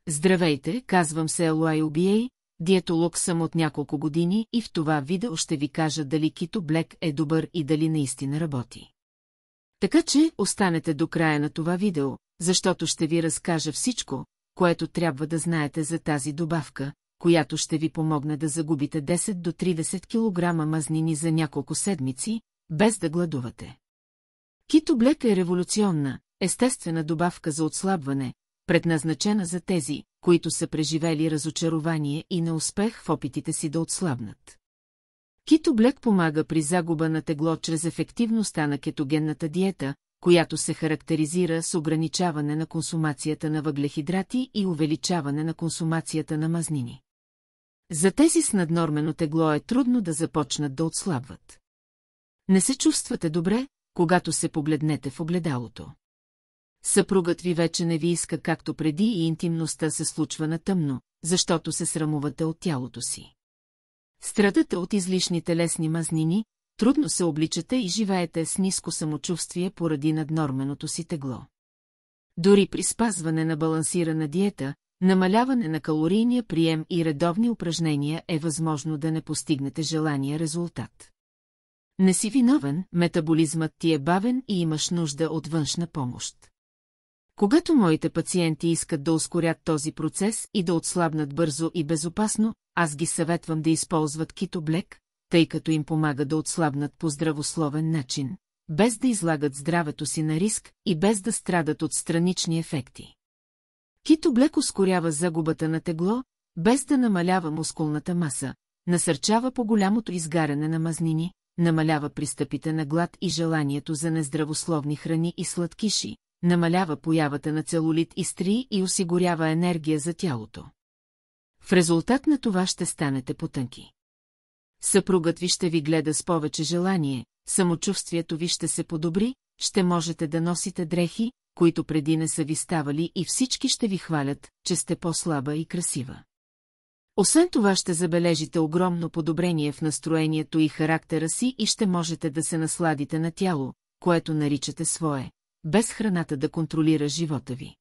Здравейте, казвам се Елуай Обией, диетолог съм от няколко години и в това видео ще ви кажа дали Keto Black е добър и дали наистина работи. Така че останете до края на това видео, защото ще ви разкажа всичко, което трябва да знаете за тази добавка, която ще ви помогне да загубите 10 до 30 кг мазнини за няколко седмици, без да гладувате. Keto Black е революционна, естествена добавка за отслабване, предназначена за тези, които са преживели разочарование и неуспех в опитите си да отслабнат. Keto Black помага при загуба на тегло чрез ефективността на кетогенната диета, която се характеризира с ограничаване на консумацията на въглехидрати и увеличаване на консумацията на мазнини. За тези с наднормено тегло е трудно да започнат да отслабват. Не се чувствате добре, когато се погледнете в огледалото. Съпругът ви вече не ви иска както преди и интимността се случва на тъмно, защото се срамувате от тялото си. Страдате от излишни телесни мазнини, трудно се обличате и живеете с ниско самочувствие поради наднорменото си тегло. Дори при спазване на балансирана диета, намаляване на калорийния прием и редовни упражнения е възможно да не постигнете желания резултат. Не си виновен, метаболизмът ти е бавен и имаш нужда от външна помощ. Когато моите пациенти искат да ускорят този процес и да отслабнат бързо и безопасно, аз ги съветвам да използват Keto Black, тъй като им помага да отслабнат по здравословен начин, без да излагат здравето си на риск и без да страдат от странични ефекти. Keto Black ускорява загубата на тегло, без да намалява мускулната маса, насърчава по-голямото изгаряне на мазнини, намалява пристъпите на глад и желанието за нездравословни храни и сладкиши, намалява появата на целулит и стрии и осигурява енергия за тялото. В резултат на това ще станете потънки. Съпругът ви ще ви гледа с повече желание, самочувствието ви ще се подобри, ще можете да носите дрехи, които преди не са ви ставали и всички ще ви хвалят, че сте по-слаба и красива. Освен това ще забележите огромно подобрение в настроението и характера си и ще можете да се насладите на тяло, което наричате свое, без храната да контролира живота ви.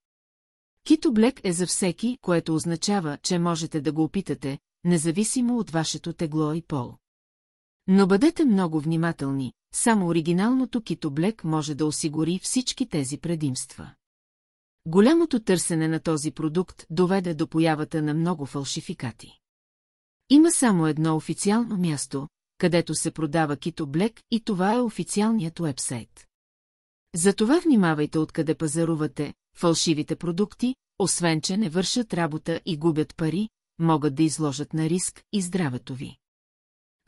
Keto Black е за всеки, което означава, че можете да го опитате, независимо от вашето тегло и пол. Но бъдете много внимателни, само оригиналното Keto Black може да осигури всички тези предимства. Голямото търсене на този продукт доведе до появата на много фалшификати. Има само едно официално място, където се продава Keto Black и това е официалният уебсайт. Затова внимавайте откъде пазарувате, фалшивите продукти, освен че не вършат работа и губят пари, могат да изложат на риск и здравето ви.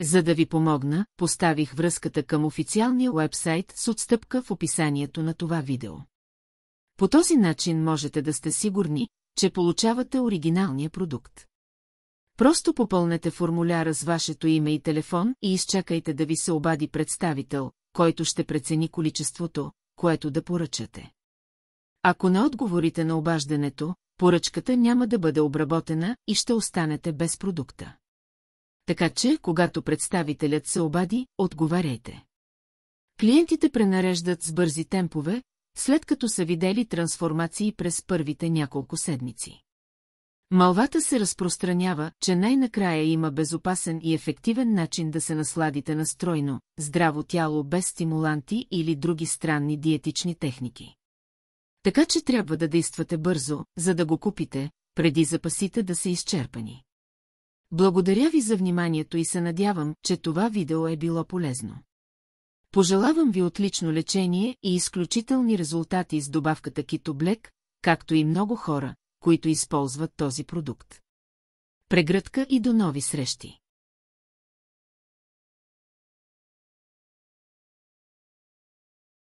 За да ви помогна, поставих връзката към официалния уебсайт с отстъпка в описанието на това видео. По този начин можете да сте сигурни, че получавате оригиналния продукт. Просто попълнете формуляра с вашето име и телефон и изчакайте да ви се обади представител, който ще прецени количеството, което да поръчате. Ако не отговорите на обаждането, поръчката няма да бъде обработена и ще останете без продукта. Така че, когато представителят се обади, отговаряйте. Клиентите пренареждат с бързи темпове, след като са видели трансформации през първите няколко седмици. Мълвата се разпространява, че най-накрая има безопасен и ефективен начин да се насладите на стройно, здраво тяло без стимуланти или други странни диетични техники. Така че трябва да действате бързо, за да го купите, преди запасите да са изчерпани. Благодаря ви за вниманието и се надявам, че това видео е било полезно. Пожелавам ви отлично лечение и изключителни резултати с добавката Keto Black, както и много хора, които използват този продукт. Прегръдка и до нови срещи!